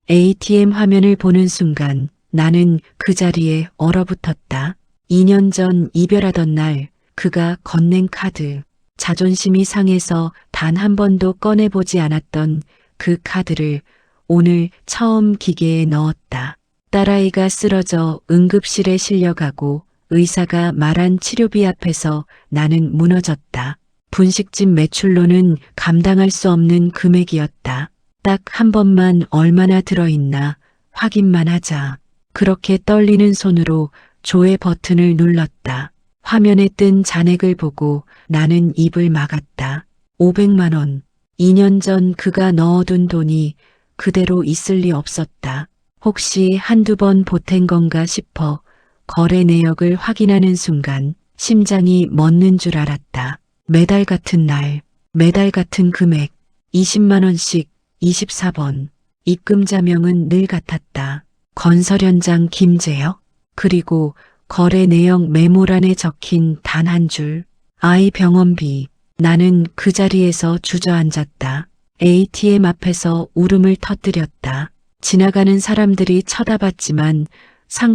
ATM 화면을 보는 순간 나는 그 자리에 얼어붙었다. 2년 전 이별하던 날 그가 건넨 카드. 자존심이 상해서 단 한 번도 꺼내보지 않았던 그 카드를 오늘 처음 기계에 넣었다. 딸아이가 쓰러져 응급실에 실려가고 의사가 말한 치료비 앞에서 나는 무너졌다. 분식집 매출로는 감당할 수 없는 금액이었다. 딱 한 번만 얼마나 들어있나 확인만 하자. 그렇게 떨리는 손으로 조회 버튼을 눌렀다. 화면에 뜬 잔액을 보고 나는 입을 막았다. 500만 원. 2년 전 그가 넣어둔 돈이 그대로 있을 리 없었다. 혹시 한두 번 보탠 건가 싶어 거래 내역을 확인하는 순간 심장이 멎는 줄 알았다. 매달 같은 날, 매달 같은 금액, 20만 원씩 24번. 입금자명은 늘 같았다. 건설 현장 김재혁. 그리고 거래 내역 메모란에 적힌 단 한 줄. 아이 병원비. 나는 그 자리에서 주저앉았다. ATM 앞에서 울음을 터뜨렸다. 지나가는 사람들이 쳐다봤지만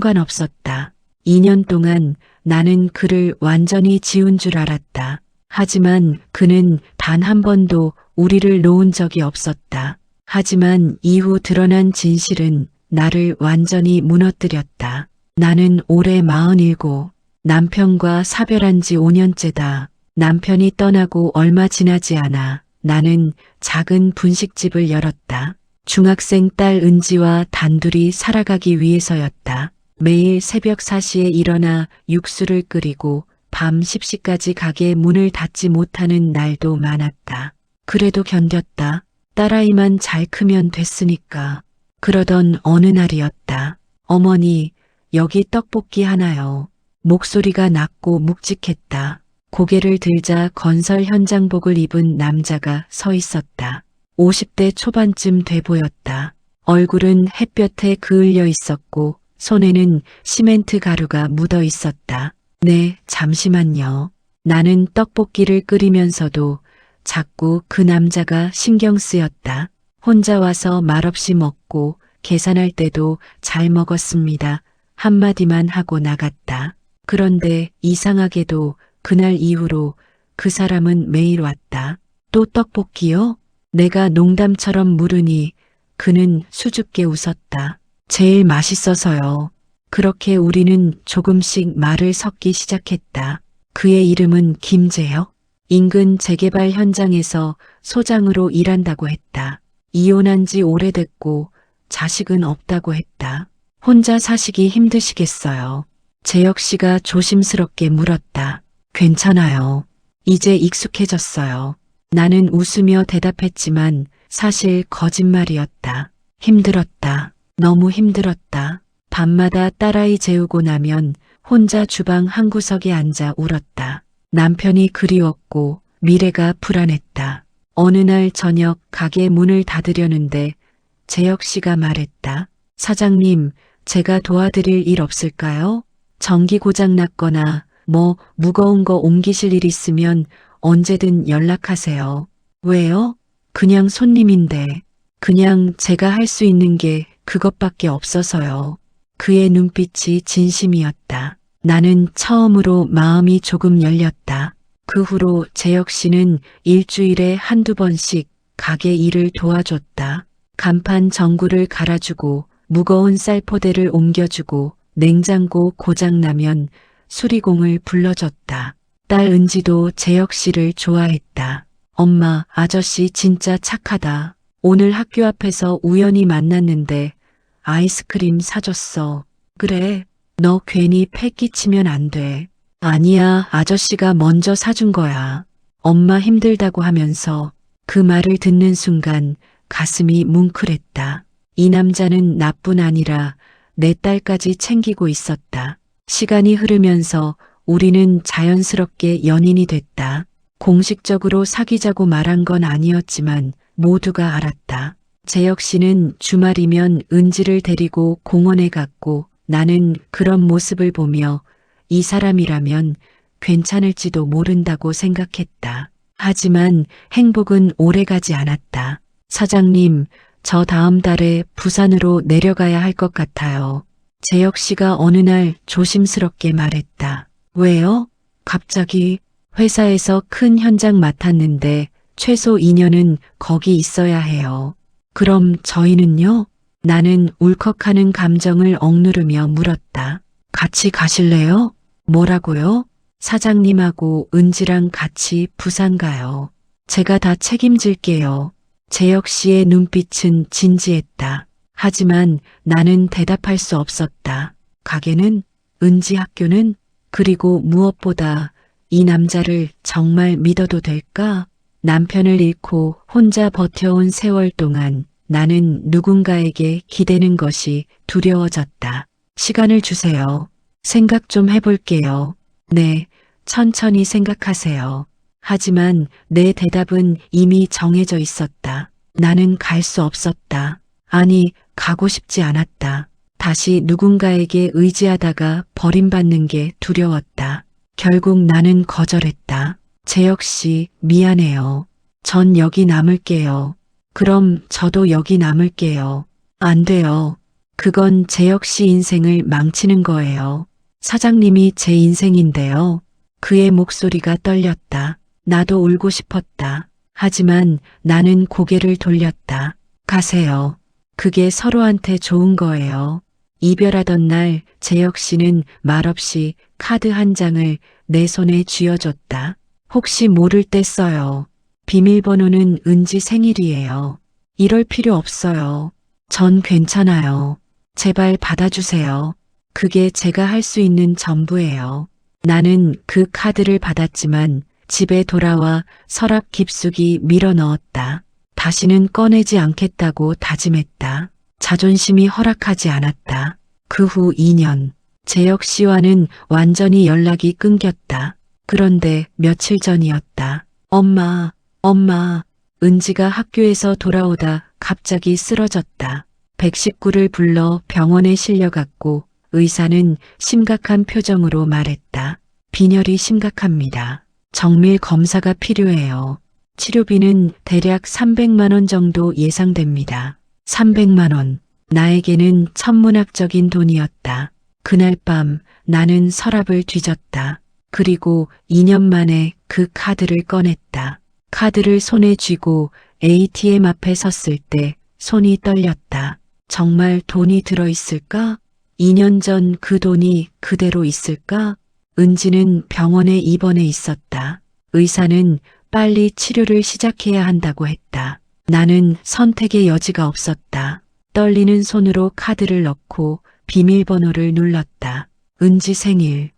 상관없었다. 2년 동안 나는 그를 완전히 지운 줄 알았다. 하지만 그는 단 한 번도 우리를 놓은 적이 없었다. 하지만 이후 드러난 진실은 나를 완전히 무너뜨렸다. 나는 올해 47, 남편과 사별한 지 5년째다. 남편이 떠나고 얼마 지나지 않아 나는 작은 분식집을 열었다. 중학생 딸 은지와 단둘이 살아가기 위해서였다. 매일 새벽 4시에 일어나 육수를 끓이고 밤 10시까지 가게 문을 닫지 못하는 날도 많았다. 그래도 견뎠다. 딸아이만 잘 크면 됐으니까. 그러던 어느 날이었다. 어머니, 여기 떡볶이 하나요. 목소리가 낮고 묵직했다. 고개를 들자 건설 현장복을 입은 남자가 서 있었다. 50대 초반쯤 돼 보였다. 얼굴은 햇볕에 그을려 있었고 손에는 시멘트 가루가 묻어 있었다. 네, 잠시만요. 나는 떡볶이를 끓이면서도 자꾸 그 남자가 신경 쓰였다. 혼자 와서 말없이 먹고 계산할 때도 잘 먹었습니다. 한마디만 하고 나갔다. 그런데 이상하게도 그날 이후로 그 사람은 매일 왔다. 또 떡볶이요? 내가 농담처럼 물으니 그는 수줍게 웃었다. 제일 맛있어서요. 그렇게 우리는 조금씩 말을 섞기 시작했다. 그의 이름은 김재혁. 인근 재개발 현장에서 소장으로 일한다고 했다. 이혼한 지 오래됐고 자식은 없다고 했다. 혼자 사시기 힘드시겠어요. 재혁 씨가 조심스럽게 물었다. 괜찮아요. 이제 익숙해졌어요. 나는 웃으며 대답했지만 사실 거짓말이었다. 힘들었다. 너무 힘들었다. 밤마다 딸아이 재우고 나면 혼자 주방 한 구석에 앉아 울었다. 남편이 그리웠고 미래가 불안했다. 어느 날 저녁 가게 문을 닫으려는데 재혁 씨가 말했다. 사장님, 제가 도와드릴 일 없을까요? 전기 고장 났거나 무거운 거 옮기실 일 있으면 언제든 연락하세요. 왜요? 그냥 손님인데. 그냥 제가 할 수 있는 게 그것밖에 없어서요. 그의 눈빛이 진심이었다. 나는 처음으로 마음이 조금 열렸다. 그 후로 재혁 씨는 일주일에 한두 번씩 가게 일을 도와줬다. 간판 전구를 갈아주고 무거운 쌀포대를 옮겨주고 냉장고 고장나면 수리공을 불러줬다. 딸 은지도 재혁 씨를 좋아했다. 엄마, 아저씨 진짜 착하다. 오늘 학교 앞에서 우연히 만났는데 아이스크림 사줬어. 그래, 너 괜히 패 끼치면 안 돼. 아니야, 아저씨가 먼저 사준 거야. 엄마 힘들다고 하면서 그 말을 듣는 순간 가슴이 뭉클했다. 이 남자는 나뿐 아니라 내 딸까지 챙기고 있었다. 시간이 흐르면서 우리는 자연스럽게 연인이 됐다. 공식적으로 사귀자고 말한 건 아니었지만 모두가 알았다. 재혁 씨는 주말이면 은지를 데리고 공원에 갔고 나는 그런 모습을 보며 이 사람이라면 괜찮을지도 모른다고 생각했다. 하지만 행복은 오래가지 않았다. 사장님, 저 다음 달에 부산으로 내려가야 할 것 같아요. 재혁 씨가 어느 날 조심스럽게 말했다. 왜요? 갑자기 회사에서 큰 현장 맡았는데 최소 2년은 거기 있어야 해요. 그럼 저희는요? 나는 울컥하는 감정을 억누르며 물었다. 같이 가실래요? 뭐라고요? 사장님하고 은지랑 같이 부산 가요. 제가 다 책임질게요. 재혁 씨의 눈빛은 진지했다. 하지만 나는 대답할 수 없었다. 가게는, 은지 학교는, 그리고 무엇보다 이 남자를 정말 믿어도 될까? 남편을 잃고 혼자 버텨온 세월 동안 나는 누군가에게 기대는 것이 두려워졌다. 시간을 주세요. 생각 좀 해볼게요. 네, 천천히 생각하세요. 하지만 내 대답은 이미 정해져 있었다. 나는 갈 수 없었다. 아니, 가고 싶지 않았다. 다시 누군가에게 의지하다가 버림받는 게 두려웠다. 결국 나는 거절했다. 재혁 씨, 미안해요. 전 여기 남을게요. 그럼 저도 여기 남을게요. 안 돼요. 그건 재혁 씨 인생을 망치는 거예요. 사장님이 제 인생인데요. 그의 목소리가 떨렸다. 나도 울고 싶었다. 하지만 나는 고개를 돌렸다. 가세요. 그게 서로한테 좋은 거예요. 이별하던 날 재혁 씨는 말없이 카드 한 장을 내 손에 쥐어줬다. 혹시 모를 때 써요. 비밀번호는 은지 생일이에요. 이럴 필요 없어요. 전 괜찮아요. 제발 받아주세요. 그게 제가 할 수 있는 전부예요. 나는 그 카드를 받았지만 집에 돌아와 서랍 깊숙이 밀어 넣었다. 다시는 꺼내지 않겠다고 다짐했다. 자존심이 허락하지 않았다. 그 후 2년, 재혁 씨와는 완전히 연락이 끊겼다. 그런데 며칠 전이었다. 엄마, 은지가 학교에서 돌아오다 갑자기 쓰러졌다. 119를 불러 병원에 실려갔고 의사는 심각한 표정으로 말했다. 빈혈이 심각합니다. 정밀 검사가 필요해요. 치료비는 대략 300만 원 정도 예상됩니다. 300만 원. 나에게는 천문학적인 돈이었다. 그날 밤 나는 서랍을 뒤졌다. 그리고 2년 만에 그 카드를 꺼냈다. 카드를 손에 쥐고 ATM 앞에 섰을 때 손이 떨렸다. 정말 돈이 들어있을까? 2년 전 그 돈이 그대로 있을까? 은지는 병원에 입원해 있었다. 의사는 빨리 치료를 시작해야 한다고 했다. 나는 선택의 여지가 없었다. 떨리는 손으로 카드를 넣고 비밀번호를 눌렀다. 은지 생일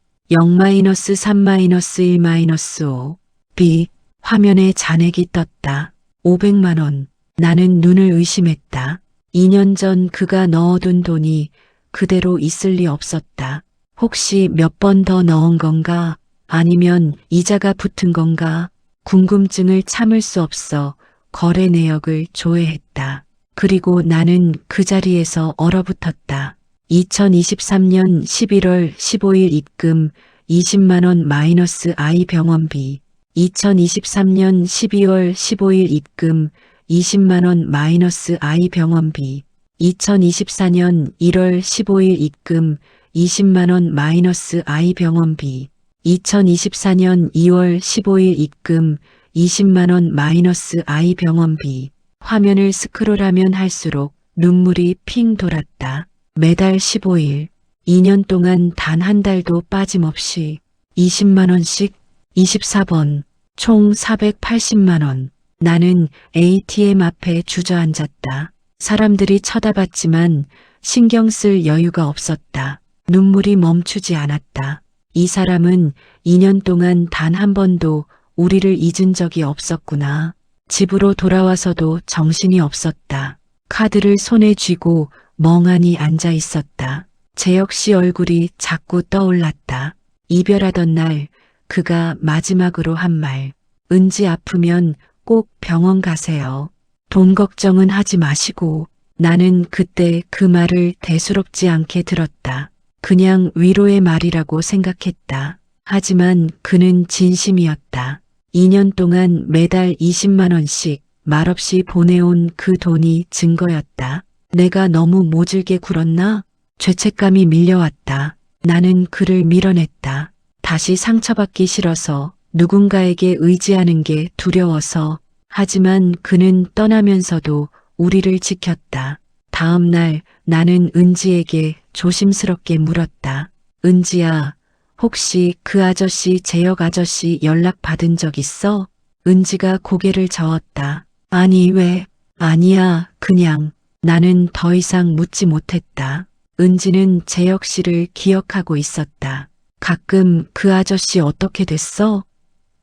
0-3-1-5 B. 화면에 잔액이 떴다. 500만 원. 나는 눈을 의심했다. 2년 전 그가 넣어둔 돈이 그대로 있을 리 없었다. 혹시 몇 번 더 넣은 건가? 아니면 이자가 붙은 건가? 궁금증을 참을 수 없어 거래 내역을 조회했다. 그리고 나는 그 자리에서 얼어붙었다. 2023년 11월 15일 입금 20만 원 마이너스 I 병원비. 2023년 12월 15일 입금 20만 원 마이너스 I 병원비. 2024년 1월 15일 입금 20만 원 마이너스 I 병원비. 2024년 2월 15일 입금 20만 원 마이너스 I 병원비. 화면을 스크롤하면 할수록 눈물이 핑 돌았다. 매달 15일, 2년 동안 단 한 달도 빠짐없이 20만 원씩 24번, 총 480만 원. 나는 ATM 앞에 주저앉았다. 사람들이 쳐다봤지만 신경 쓸 여유가 없었다. 눈물이 멈추지 않았다. 이 사람은 2년 동안 단 한 번도 우리를 잊은 적이 없었구나. 집으로 돌아와서도 정신이 없었다. 카드를 손에 쥐고 멍하니 앉아 있었다. 재혁 씨 얼굴이 자꾸 떠올랐다. 이별하던 날 그가 마지막으로 한 말. 은지 아프면 꼭 병원 가세요. 돈 걱정은 하지 마시고. 나는 그때 그 말을 대수롭지 않게 들었다. 그냥 위로의 말이라고 생각했다. 하지만 그는 진심이었다. 2년 동안 매달 20만 원씩 말없이 보내온 그 돈이 증거였다. 내가 너무 모질게 굴었나? 죄책감이 밀려왔다. 나는 그를 밀어냈다. 다시 상처받기 싫어서, 누군가에게 의지하는 게 두려워서. 하지만 그는 떠나면서도 우리를 지켰다. 다음 날 나는 은지에게 조심스럽게 물었다. 은지야, 혹시 그 아저씨 재혁 아저씨 연락 받은 적 있어? 은지가 고개를 저었다. 아니 왜? 아니야, 그냥. 나는 더 이상 묻지 못했다. 은지는 재혁 씨를 기억하고 있었다. 가끔 그 아저씨 어떻게 됐어?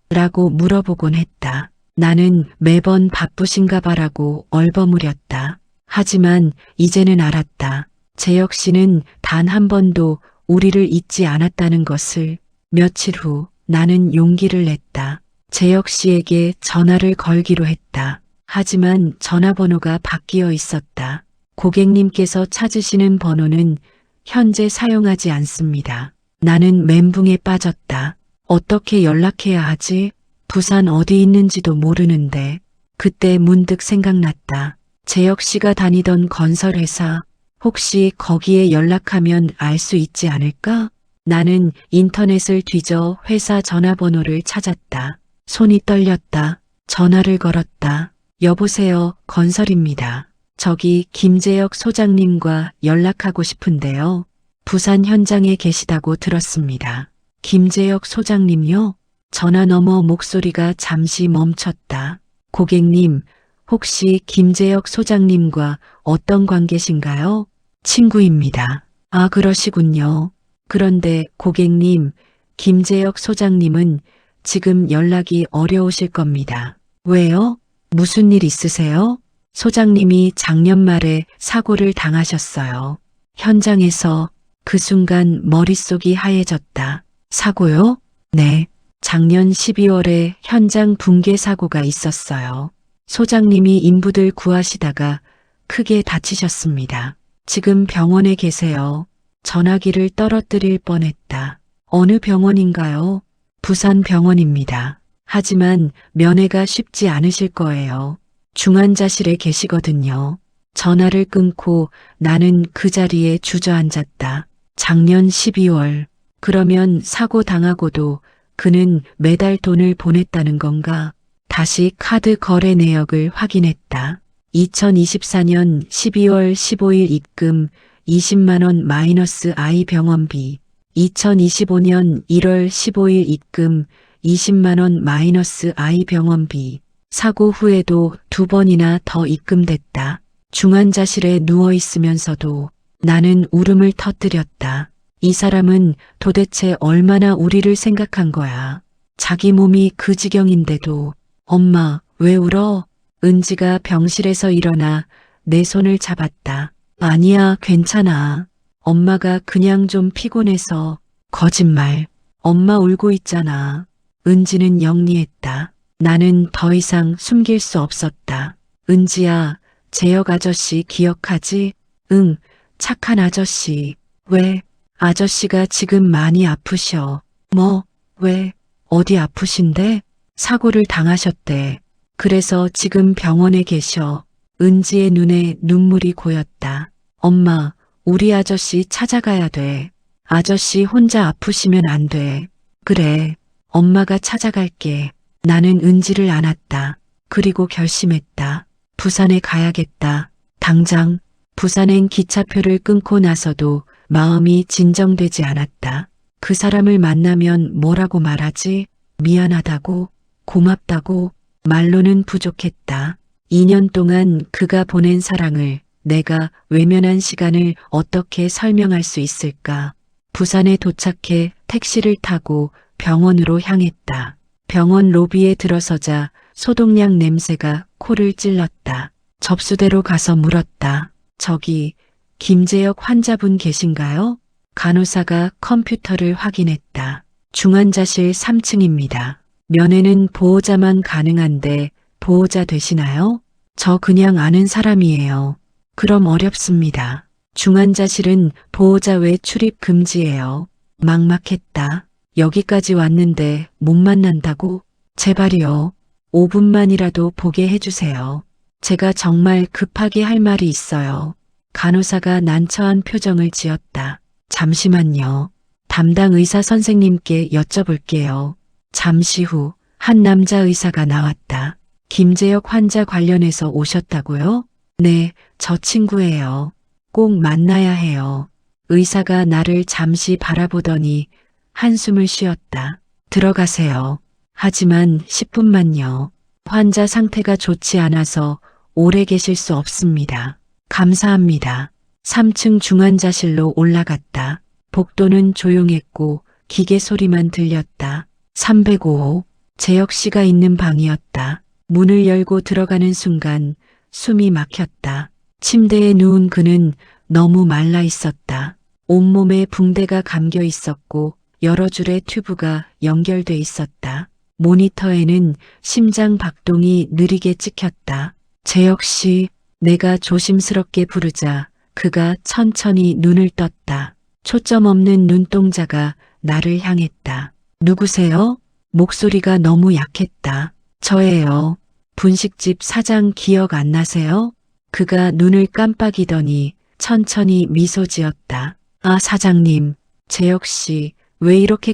라고 물어보곤 했다. 나는 매번 바쁘신가 봐라고 얼버무렸다. 하지만 이제는 알았다. 재혁 씨는 단 한 번도 우리를 잊지 않았다는 것을. 며칠 후 나는 용기를 냈다. 재혁 씨에게 전화를 걸기로 했다. 하지만 전화번호가 바뀌어 있었다. 고객님께서 찾으시는 번호는 현재 사용하지 않습니다. 나는 멘붕에 빠졌다. 어떻게 연락해야 하지? 부산 어디 있는지도 모르는데. 그때 문득 생각났다. 재혁 씨가 다니던 건설회사, 혹시 거기에 연락하면 알 수 있지 않을까? 나는 인터넷을 뒤져 회사 전화번호를 찾았다. 손이 떨렸다. 전화를 걸었다. 여보세요, 건설입니다. 저기 김재혁 소장님과 연락하고 싶은데요. 부산 현장에 계시다고 들었습니다. 김재혁 소장님요? 전화 너머 목소리가 잠시 멈췄다. 고객님, 혹시 김재혁 소장님과 어떤 관계신가요? 친구입니다. 아, 그러시군요. 그런데 고객님, 김재혁 소장님은 지금 연락이 어려우실 겁니다. 왜요? 무슨 일 있으세요? 소장님이 작년 말에 사고를 당하셨어요. 현장에서. 그 순간 머릿속이 하얘졌다. 사고요? 네. 작년 12월에 현장 붕괴 사고가 있었어요. 소장님이 인부들 구하시다가 크게 다치셨습니다. 지금 병원에 계세요. 전화기를 떨어뜨릴 뻔했다. 어느 병원인가요? 부산 병원입니다. 하지만 면회가 쉽지 않으실 거예요. 중환자실에 계시거든요. 전화를 끊고 나는 그 자리에 주저앉았다. 작년 12월. 그러면 사고 당하고도 그는 매달 돈을 보냈다는 건가? 다시 카드 거래 내역을 확인했다. 2024년 12월 15일 입금 20만 원 마이너스 I 병원비. 2025년 1월 15일 입금 20만 원 마이너스 I 병원비. 사고 후에도 2번이나 더 입금됐다. 중환자실에 누워 있으면서도 나는 울음을 터뜨렸다. 이 사람은 도대체 얼마나 우리를 생각한 거야. 자기 몸이 그 지경인데도. 엄마, 왜 울어? 은지가 병실에서 일어나 내 손을 잡았다. 아니야, 괜찮아. 엄마가 그냥 좀 피곤해서. 거짓말. 엄마 울고 있잖아. 은지는 영리했다. 나는 더 이상 숨길 수 없었다. 은지야, 재혁 아저씨 기억하지? 응, 착한 아저씨. 왜? 아저씨가 지금 많이 아프셔. 뭐? 왜? 어디 아프신데? 사고를 당하셨대. 그래서 지금 병원에 계셔. 은지의 눈에 눈물이 고였다. 엄마, 우리 아저씨 찾아가야 돼. 아저씨 혼자 아프시면 안 돼. 그래, 엄마가 찾아갈게. 나는 은지를 안았다. 그리고 결심했다. 부산에 가야겠다. 당장. 부산행 기차표를 끊고 나서도 마음이 진정되지 않았다. 그 사람을 만나면 뭐라고 말하지? 미안하다고? 고맙다고? 말로는 부족했다. 2년 동안 그가 보낸 사랑을, 내가 외면한 시간을 어떻게 설명할 수 있을까? 부산에 도착해 택시를 타고 병원으로 향했다. 병원 로비에 들어서자 소독약 냄새가 코를 찔렀다. 접수대로 가서 물었다. 저기, 김재혁 환자분 계신가요? 간호사가 컴퓨터를 확인했다. 중환자실 3층입니다. 면회는 보호자만 가능한데 보호자 되시나요? 저 그냥 아는 사람이에요. 그럼 어렵습니다. 중환자실은 보호자 외 출입 금지예요. 막막했다. 여기까지 왔는데 못 만난다고? 제발이요. 5분만이라도 보게 해주세요. 제가 정말 급하게 할 말이 있어요. 간호사가 난처한 표정을 지었다. 잠시만요. 담당 의사 선생님께 여쭤볼게요. 잠시 후 한 남자 의사가 나왔다. 김재혁 환자 관련해서 오셨다고요? 네, 저 친구예요. 꼭 만나야 해요. 의사가 나를 잠시 바라보더니 한숨을 쉬었다. 들어가세요. 하지만 10분만요. 환자 상태가 좋지 않아서 오래 계실 수 없습니다. 감사합니다. 3층 중환자실로 올라갔다. 복도는 조용했고 기계 소리만 들렸다. 305호 재혁 씨가 있는 방이었다. 문을 열고 들어가는 순간 숨이 막혔다. 침대에 누운 그는 너무 말라 있었다. 온몸에 붕대가 감겨 있었고 여러 줄의 튜브가 연결돼 있었다. 모니터에는 심장 박동이 느리게 찍혔다. 재혁 씨, 내가 조심스럽게 부르자 그가 천천히 눈을 떴다. 초점 없는 눈동자가 나를 향했다. 누구세요? 목소리가 너무 약했다. 저예요. 분식집 사장 기억 안 나세요? 그가 눈을 깜빡이더니 천천히 미소 지었다. 아, 사장님, 재혁 씨, 왜 이렇게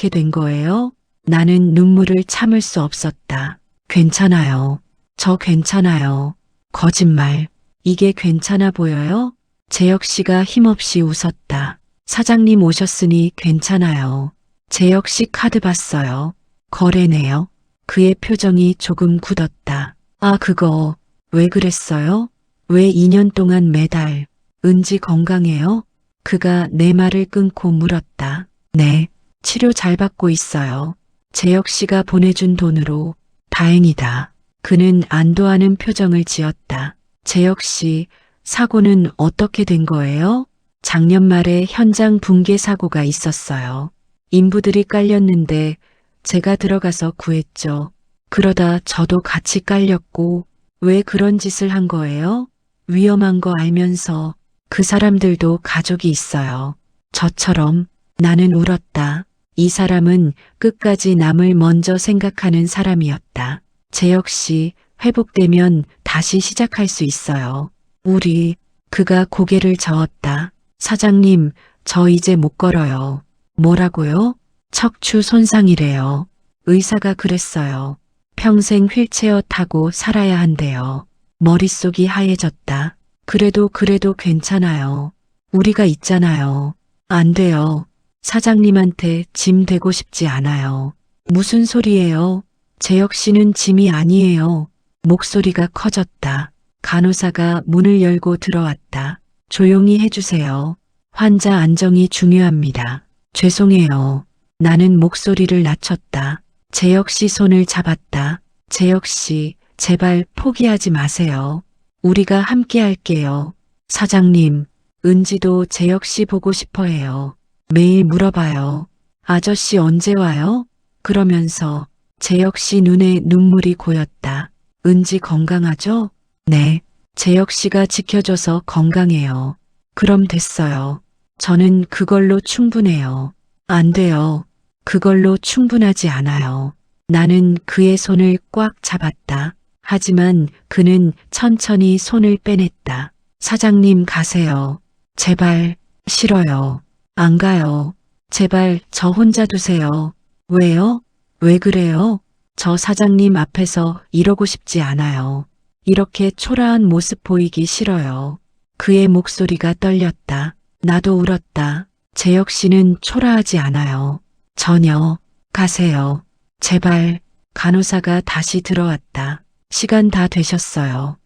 된 거예요? 나는 눈물을 참을 수 없었다. 괜찮아요. 저 괜찮아요. 거짓말. 이게 괜찮아 보여요? 재혁 씨가 힘없이 웃었다. 사장님 오셨으니 괜찮아요. 재혁 씨 카드 봤어요. 거래네요. 그의 표정이 조금 굳었다. 아, 그거 왜 그랬어요? 왜 2년 동안 매달 은지 건강해요? 그가 내 말을 끊고 물었다. 네, 치료 잘 받고 있어요. 재혁 씨가 보내준 돈으로. 다행이다. 그는 안도하는 표정을 지었다. 재혁 씨, 사고는 어떻게 된 거예요? 작년 말에 현장 붕괴 사고가 있었어요. 인부들이 깔렸는데 제가 들어가서 구했죠. 그러다 저도 같이 깔렸고 왜 그런 짓을 한 거예요? 위험한 거 알면서. 그 사람들도 가족이 있어요. 저처럼. 나는 울었다. 이 사람은 끝까지 남을 먼저 생각하는 사람이었다. 재혁 씨, 회복되면 다시 시작할 수 있어요. 우리. 그가 고개를 저었다. 사장님, 저 이제 못 걸어요. 뭐라고요? 척추 손상이래요. 의사가 그랬어요. 평생 휠체어 타고 살아야 한대요. 머릿속이 하얘졌다. 그래도 괜찮아요. 우리가 있잖아요. 안 돼요. 사장님한테 짐 되고 싶지 않아요. 무슨 소리예요? 재혁 씨는 짐이 아니에요. 목소리가 커졌다. 간호사가 문을 열고 들어왔다. 조용히 해주세요. 환자 안정이 중요합니다. 죄송해요. 나는 목소리를 낮췄다. 재혁 씨 손을 잡았다. 재혁 씨, 제발 포기하지 마세요. 우리가 함께 할게요. 사장님, 은지도 재혁 씨 보고 싶어 해요. 매일 물어봐요. 아저씨 언제 와요? 그러면서 재혁 씨 눈에 눈물이 고였다. 은지 건강하죠? 네. 재혁 씨가 지켜줘서 건강해요. 그럼 됐어요. 저는 그걸로 충분해요. 안 돼요. 그걸로 충분하지 않아요. 나는 그의 손을 꽉 잡았다. 하지만 그는 천천히 손을 빼냈다. 사장님 가세요. 제발. 싫어요. 안 가요. 제발 저 혼자 두세요. 왜요? 왜 그래요? 저 사장님 앞에서 이러고 싶지 않아요. 이렇게 초라한 모습 보이기 싫어요. 그의 목소리가 떨렸다. 나도 울었다. 재혁 씨는 초라하지 않아요. 전혀. 가세요. 제발. 간호사가 다시 들어왔다. 시간 다 되셨어요.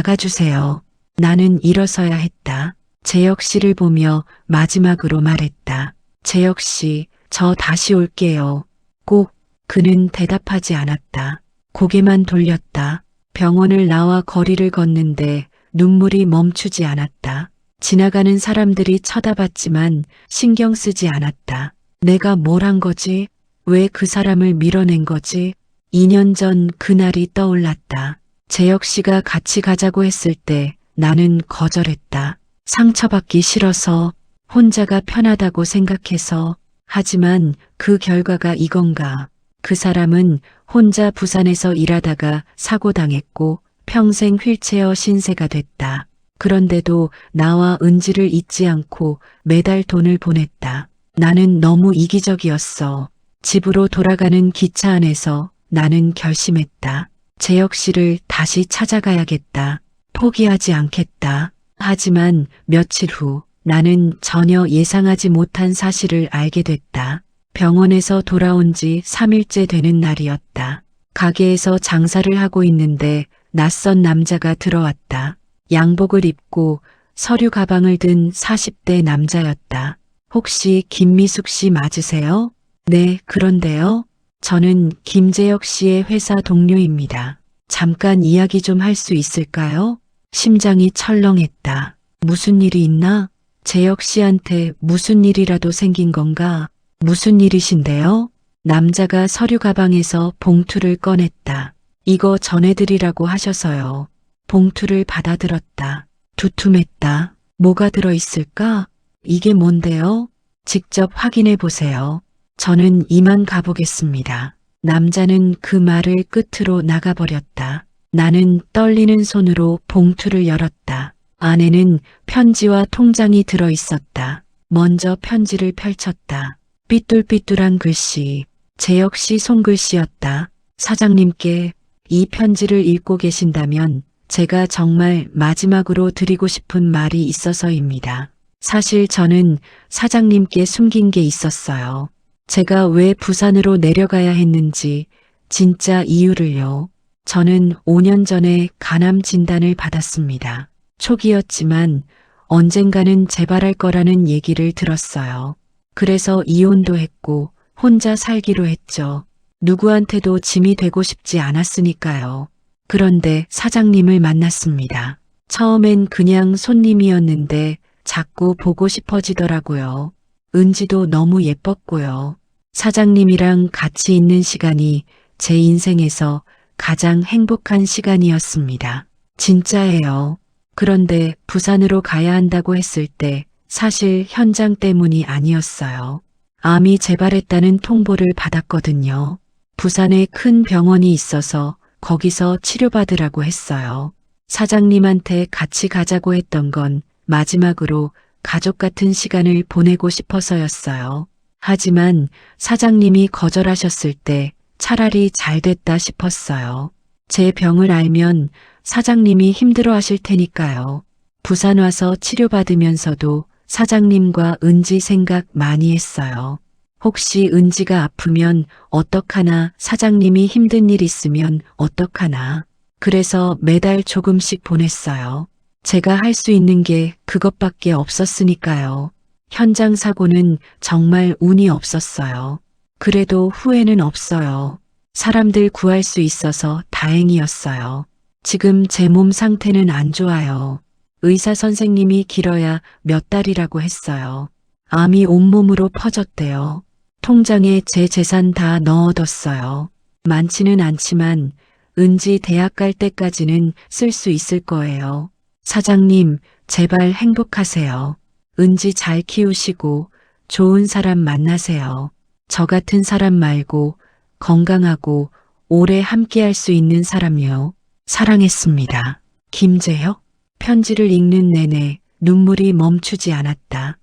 나가주세요. 나는 일어서야 했다. 재혁 씨를 보며 마지막으로 말했다. 재혁 씨, 저 다시 올게요. 꼭. 그는 대답하지 않았다. 고개만 돌렸다. 병원을 나와 거리를 걷는데 눈물이 멈추지 않았다. 지나가는 사람들이 쳐다봤지만 신경 쓰지 않았다. 내가 뭘 한 거지? 왜 그 사람을 밀어낸 거지? 2년 전 그날이 떠올랐다. 재혁 씨가 같이 가자고 했을 때 나는 거절했다. 상처받기 싫어서, 혼자가 편하다고 생각해서. 하지만 그 결과가 이건가? 그 사람은 혼자 부산에서 일하다가 사고당했고 평생 휠체어 신세가 됐다. 그런데도 나와 은지를 잊지 않고 매달 돈을 보냈다. 나는 너무 이기적이었어. 집으로 돌아가는 기차 안에서 나는 결심했다. 재혁 씨를 다시 찾아가야겠다. 포기하지 않겠다. 하지만 며칠 후 나는 전혀 예상하지 못한 사실을 알게 됐다. 병원에서 돌아온 지 3일째 되는 날이었다. 가게에서 장사를 하고 있는데 낯선 남자가 들어왔다. 양복을 입고 서류 가방을 든 40대 남자였다. 혹시 김미숙 씨 맞으세요? 네, 그런데요. 저는 김재혁 씨의 회사 동료입니다. 잠깐 이야기 좀 할 수 있을까요? 심장이 철렁했다. 무슨 일이 있나? 재혁 씨한테 무슨 일이라도 생긴 건가? 무슨 일이신데요? 남자가 서류 가방에서 봉투를 꺼냈다. 이거 전해드리라고 하셔서요. 봉투를 받아들었다. 두툼했다. 뭐가 들어있을까? 이게 뭔데요? 직접 확인해 보세요. 저는 이만 가보겠습니다. 남자는 그 말을 끝으로 나가버렸다. 나는 떨리는 손으로 봉투를 열었다. 안에는 편지와 통장이 들어있었다. 먼저 편지를 펼쳤다. 삐뚤삐뚤한 글씨, 재혁 씨 손글씨였다. 사장님께 이 편지를 읽고 계신다면 제가 정말 마지막으로 드리고 싶은 말이 있어서입니다. 사실 저는 사장님께 숨긴 게 있었어요. 제가 왜 부산으로 내려가야 했는지 진짜 이유를요. 저는 5년 전에 간암 진단을 받았습니다. 초기였지만 언젠가는 재발할 거라는 얘기를 들었어요. 그래서 이혼도 했고 혼자 살기로 했죠. 누구한테도 짐이 되고 싶지 않았으니까요. 그런데 사장님을 만났습니다. 처음엔 그냥 손님이었는데 자꾸 보고 싶어지더라고요. 은지도 너무 예뻤고요. 사장님이랑 같이 있는 시간이 제 인생에서 가장 행복한 시간이었습니다. 진짜예요. 그런데 부산으로 가야 한다고 했을 때 사실 현장 때문이 아니었어요. 암이 재발했다는 통보를 받았거든요. 부산에 큰 병원이 있어서 거기서 치료받으라고 했어요. 사장님한테 같이 가자고 했던 건 마지막으로 가족 같은 시간을 보내고 싶어서였어요. 하지만 사장님이 거절하셨을 때 차라리 잘 됐다 싶었어요. 제 병을 알면 사장님이 힘들어 하실 테니까요. 부산 와서 치료받으면서도 사장님과 은지 생각 많이 했어요. 혹시 은지가 아프면 어떡하나, 사장님이 힘든 일 있으면 어떡하나. 그래서 매달 조금씩 보냈어요. 제가 할 수 있는 게 그것밖에 없었으니까요. 현장 사고는 정말 운이 없었어요. 그래도 후회는 없어요. 사람들 구할 수 있어서 다행이었어요. 지금 제 몸 상태는 안 좋아요. 의사 선생님이 길어야 몇 달이라고 했어요. 암이 온몸으로 퍼졌대요. 통장에 제 재산 다 넣어뒀어요. 많지는 않지만 은지 대학 갈 때까지는 쓸 수 있을 거예요. 사장님, 제발 행복하세요. 은지 잘 키우시고 좋은 사람 만나세요. 저 같은 사람 말고 건강하고 오래 함께할 수 있는 사람이요. 사랑했습니다. 김재혁. 편지를 읽는 내내 눈물이 멈추지 않았다.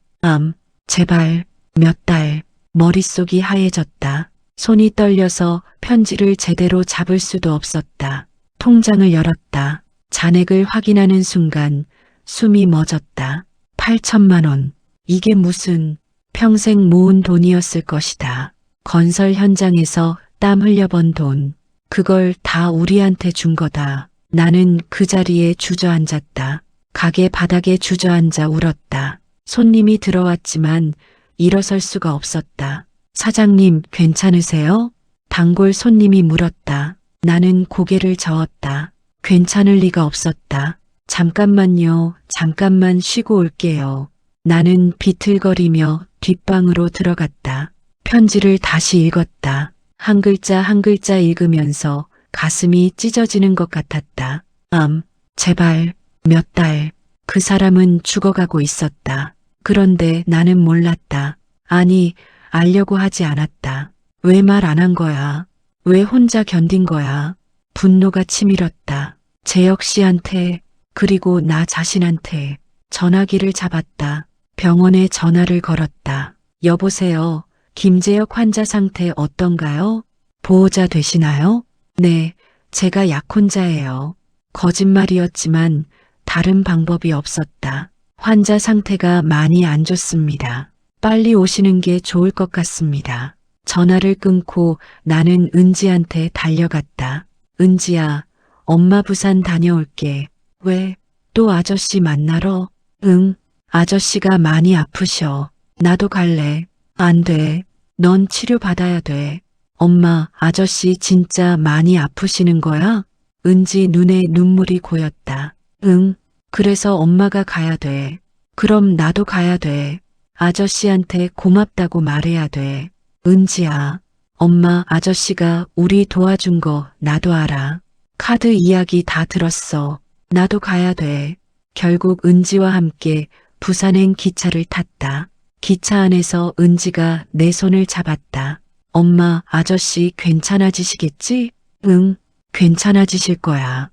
제발, 몇 달. 머릿속이 하얘졌다. 손이 떨려서 편지를 제대로 잡을 수도 없었다. 통장을 열었다. 잔액을 확인하는 순간 숨이 멎었다. 8천만 원. 이게 무슨, 평생 모은 돈이었을 것이다. 건설 현장에서 땀 흘려번 돈. 그걸 다 우리한테 준 거다. 나는 그 자리에 주저앉았다. 가게 바닥에 주저앉아 울었다. 손님이 들어왔지만 일어설 수가 없었다. 사장님, 괜찮으세요? 단골 손님이 물었다. 나는 고개를 저었다. 괜찮을 리가 없었다. 잠깐만요. 잠깐만 쉬고 올게요. 나는 비틀거리며 뒷방으로 들어갔다. 편지를 다시 읽었다. 한 글자 한 글자 읽으면서 가슴이 찢어지는 것 같았다. 제발, 몇 달. 그 사람은 죽어가고 있었다. 그런데 나는 몰랐다. 아니, 알려고 하지 않았다. 왜 말 안 한 거야? 왜 혼자 견딘 거야? 분노가 치밀었다. 재혁 씨한테, 그리고 나 자신한테 전화기를 잡았다. 병원에 전화를 걸었다. 여보세요. 김재혁 환자 상태 어떤가요? 보호자 되시나요? 네, 제가 약혼자예요. 거짓말이었지만 다른 방법이 없었다. 환자 상태가 많이 안 좋습니다. 빨리 오시는 게 좋을 것 같습니다. 전화를 끊고 나는 은지한테 달려갔다. 은지야, 엄마 부산 다녀올게. 왜? 또 아저씨 만나러? 응, 아저씨가 많이 아프셔. 나도 갈래. 안 돼. 넌 치료받아야 돼. 엄마, 아저씨 진짜 많이 아프시는 거야? 은지 눈에 눈물이 고였다. 응, 그래서 엄마가 가야 돼. 그럼 나도 가야 돼. 아저씨한테 고맙다고 말해야 돼. 은지야, 엄마, 아저씨가 우리 도와준 거 나도 알아. 카드 이야기 다 들었어. 나도 가야 돼. 결국 은지와 함께 부산행 기차를 탔다. 기차 안에서 은지가 내 손을 잡았다. 엄마, 아저씨 괜찮아지시겠지? 응, 괜찮아지실 거야.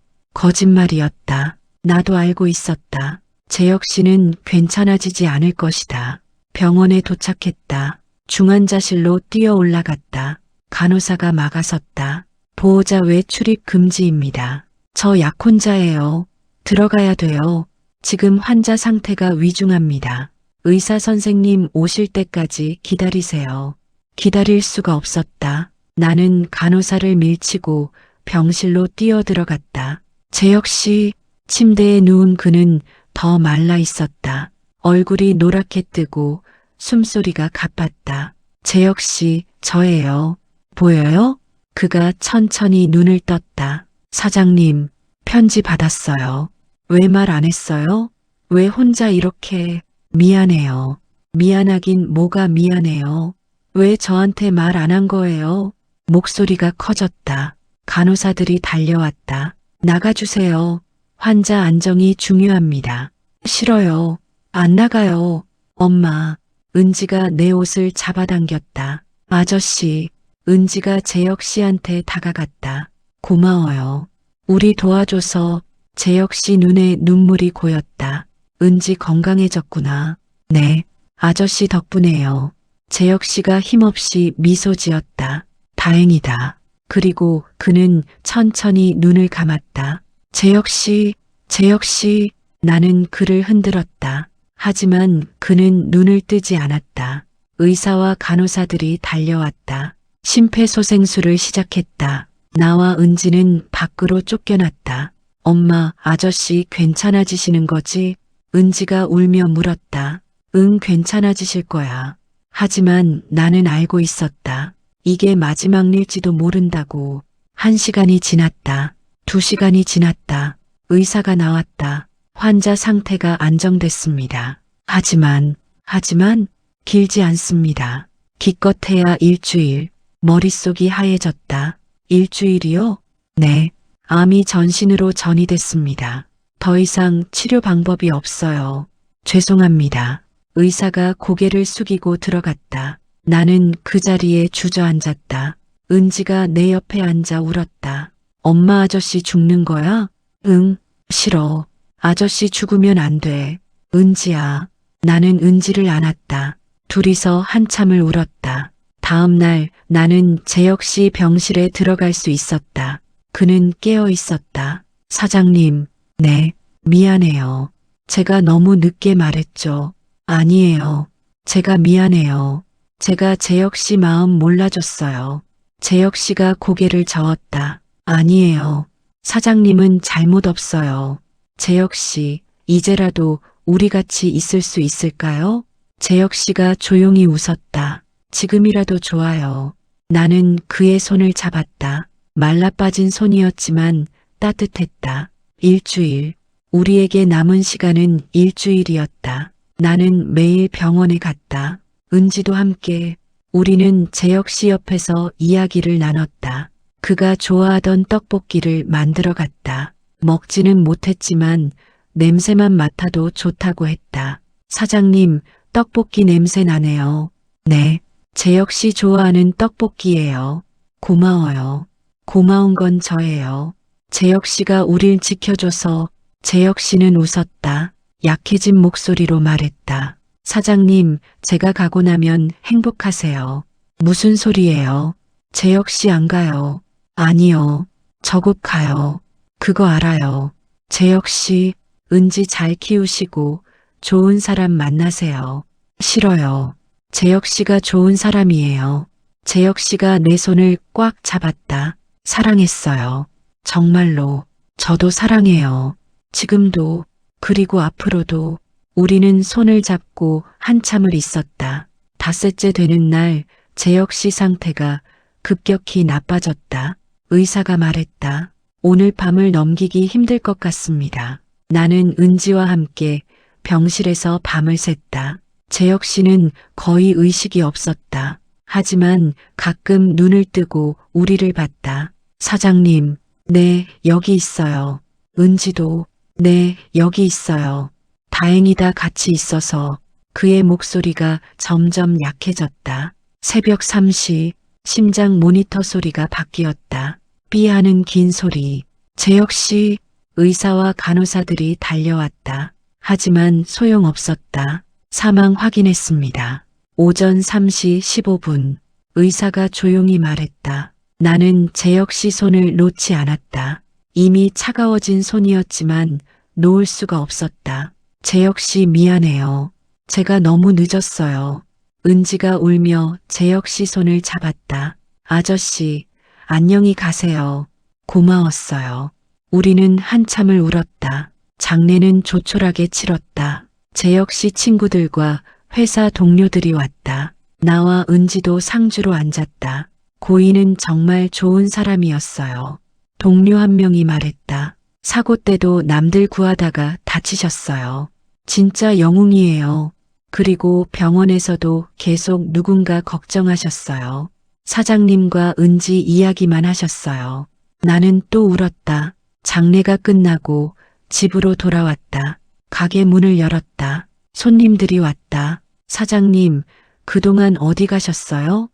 거짓말이었다. 나도 알고 있었다. 재혁 씨는 괜찮아지지 않을 것이다. 병원에 도착했다. 중환자실로 뛰어 올라갔다. 간호사가 막아섰다. 보호자 외 출입 금지입니다. 저 약혼자예요. 들어가야 돼요. 지금 환자 상태가 위중합니다. 의사 선생님 오실 때까지 기다리세요. 기다릴 수가 없었다. 나는 간호사를 밀치고 병실로 뛰어 들어갔다. 재혁 씨, 침대에 누운 그는 더 말라 있었다. 얼굴이 노랗게 뜨고 숨소리가 가빴다. 재혁 씨, 저예요. 보여요? 그가 천천히 눈을 떴다. 사장님, 편지 받았어요. 왜 말 안 했어요? 왜 혼자 이렇게... 미안해요. 미안하긴 뭐가 미안해요. 왜 저한테 말 안 한 거예요? 목소리가 커졌다. 간호사들이 달려왔다. 나가주세요. 환자 안정이 중요합니다. 싫어요. 안 나가요. 엄마. 은지가 내 옷을 잡아당겼다. 아저씨. 은지가 재혁 씨한테 다가갔다. 고마워요. 우리 도와줘서. 재혁 씨 눈에 눈물이 고였다. 은지 건강해졌구나. 네, 아저씨 덕분에요. 재혁 씨가 힘없이 미소 지었다. 다행이다. 그리고 그는 천천히 눈을 감았다. 재혁 씨, 재혁 씨, 나는 그를 흔들었다. 하지만 그는 눈을 뜨지 않았다. 의사와 간호사들이 달려왔다. 심폐소생술을 시작했다. 나와 은지는 밖으로 쫓겨났다. 엄마, 아저씨 괜찮아지시는 거지? 은지가 울며 물었다. 응, 괜찮아지실 거야. 하지만 나는 알고 있었다. 이게 마지막 일지도 모른다고. 1시간이 지났다. 2시간이 지났다. 의사가 나왔다. 환자 상태가 안정됐습니다. 하지만 길지 않습니다. 기껏해야 일주일. 머릿속이 하얘졌다. 일주일이요? 네. 암이 전신으로 전이됐습니다. 더 이상 치료 방법이 없어요. 죄송합니다. 의사가 고개를 숙이고 들어갔다. 나는 그 자리에 주저앉았다. 은지가 내 옆에 앉아 울었다. 엄마, 아저씨 죽는 거야? 응, 싫어. 아저씨 죽으면 안 돼. 은지야. 나는 은지를 안았다. 둘이서 한참을 울었다. 다음 날 나는 재혁 씨 병실에 들어갈 수 있었다. 그는 깨어 있었다. 사장님, 네, 미안해요. 제가 너무 늦게 말했죠. 아니에요. 제가 미안해요. 제가 재혁 씨 마음 몰라줬어요. 재혁 씨가 고개를 저었다. 아니에요. 사장님은 잘못 없어요. 재혁 씨, 이제라도 우리 같이 있을 수 있을까요? 재혁 씨가 조용히 웃었다. 지금이라도 좋아요. 나는 그의 손을 잡았다. 말라빠진 손이었지만 따뜻했다. 일주일. 우리에게 남은 시간은 일주일이었다. 나는 매일 병원에 갔다. 은지도 함께. 우리는 재혁 씨 옆에서 이야기를 나눴다. 그가 좋아하던 떡볶이를 만들어 갔다. 먹지는 못했지만 냄새만 맡아도 좋다고 했다. 사장님, 떡볶이 냄새 나네요. 네, 재혁 씨 좋아하는 떡볶이예요. 고마워요. 고마운 건 저예요. 재혁 씨가 우릴 지켜줘서. 재혁 씨는 웃었다. 약해진 목소리로 말했다. 사장님, 제가 가고 나면 행복하세요. 무슨 소리예요? 재혁 씨 안 가요. 아니요. 저 곧 가요. 그거 알아요. 재혁 씨, 은지 잘 키우시고 좋은 사람 만나세요. 싫어요. 재혁 씨가 좋은 사람이에요. 재혁 씨가 내 손을 꽉 잡았다. 사랑했어요. 정말로. 저도 사랑해요. 지금도, 그리고 앞으로도. 우리는 손을 잡고 한참을 있었다. 닷새째 되는 날 재혁 씨 상태가 급격히 나빠졌다. 의사가 말했다. 오늘 밤을 넘기기 힘들 것 같습니다. 나는 은지와 함께 병실에서 밤을 샜다. 재혁 씨는 거의 의식이 없었다. 하지만 가끔 눈을 뜨고 우리를 봤다. 사장님, 네, 여기 있어요. 은지도, 네, 여기 있어요. 다행이다 같이 있어서. 그의 목소리가 점점 약해졌다. 새벽 3시, 심장 모니터 소리가 바뀌었다. 삐하는 긴 소리. 재혁 씨, 의사와 간호사들이 달려왔다. 하지만 소용없었다. 사망 확인했습니다. 오전 3시 15분. 의사가 조용히 말했다. 나는 재혁 씨 손을 놓지 않았다. 이미 차가워진 손이었지만 놓을 수가 없었다. 재혁 씨 미안해요. 제가 너무 늦었어요. 은지가 울며 재혁 씨 손을 잡았다. 아저씨, 안녕히 가세요. 고마웠어요. 우리는 한참을 울었다. 장례는 조촐하게 치렀다. 재혁 씨 친구들과 회사 동료들이 왔다. 나와 은지도 상주로 앉았다. 고인은 정말 좋은 사람이었어요. 동료 한 명이 말했다. 사고 때도 남들 구하다가 다치셨어요. 진짜 영웅이에요. 그리고 병원에서도 계속 누군가 걱정하셨어요. 사장님과 은지 이야기만 하셨어요. 나는 또 울었다. 장례가 끝나고 집으로 돌아왔다. 가게 문을 열었다. 손님들이 왔다. 사장님, 그동안 어디 가셨어요?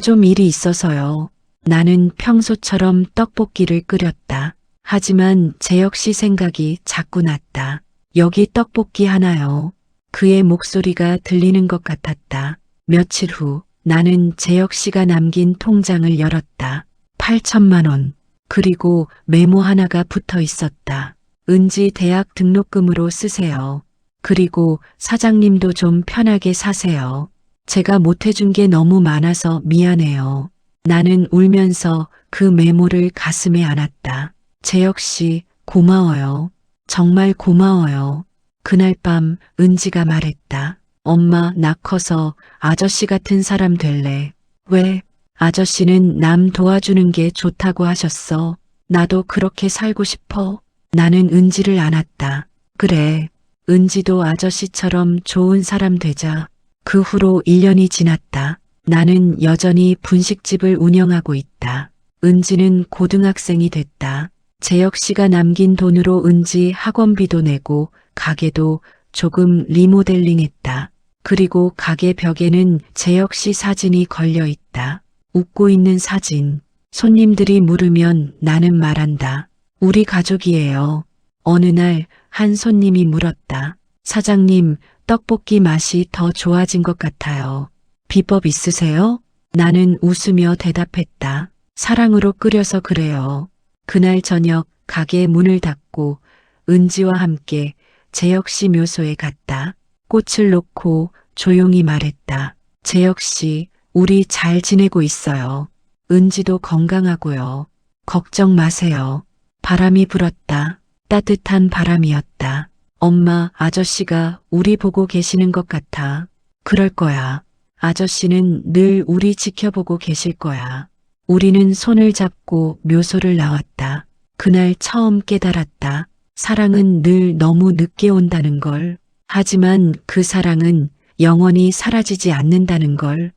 좀 일이 있어서요. 나는 평소처럼 떡볶이를 끓였다. 하지만 재혁 씨 생각이 자꾸 났다. 여기 떡볶이 하나요. 그의 목소리가 들리는 것 같았다. 며칠 후 나는 재혁 씨가 남긴 통장을 열었다. 8천만 원. 그리고 메모 하나가 붙어 있었다. 은지 대학 등록금으로 쓰세요. 그리고 사장님도 좀 편하게 사세요. 제가 못해준 게 너무 많아서 미안해요. 나는 울면서 그 메모를 가슴에 안았다. 재혁 씨, 고마워요. 정말 고마워요. 그날 밤 은지가 말했다. 엄마, 나 커서 아저씨 같은 사람 될래. 왜? 아저씨는 남 도와주는 게 좋다고 하셨어. 나도 그렇게 살고 싶어. 나는 은지를 안았다. 그래. 은지도 아저씨처럼 좋은 사람 되자. 그 후로 1년이 지났다. 나는 여전히 분식집을 운영하고 있다. 은지는 고등학생이 됐다. 재혁 씨가 남긴 돈으로 은지 학원비도 내고 가게도 조금 리모델링했다. 그리고 가게 벽에는 재혁 씨 사진이 걸려 있다. 웃고 있는 사진. 손님들이 물으면 나는 말한다. 우리 가족이에요. 어느 날 한 손님이 물었다. 사장님, 떡볶이 맛이 더 좋아진 것 같아요. 비법 있으세요? 나는 웃으며 대답했다. 사랑으로 끓여서 그래요. 그날 저녁 가게 문을 닫고 은지와 함께 재혁 씨 묘소에 갔다. 꽃을 놓고 조용히 말했다. 재혁 씨, 우리 잘 지내고 있어요. 은지도 건강하고요. 걱정 마세요. 바람이 불었다. 따뜻한 바람이었다. 엄마, 아저씨가 우리 보고 계시는 것 같아. 그럴 거야. 아저씨는 늘 우리 지켜보고 계실 거야. 우리는 손을 잡고 묘소를 나왔다. 그날 처음 깨달았다. 사랑은 늘 너무 늦게 온다는 걸. 하지만 그 사랑은 영원히 사라지지 않는다는 걸.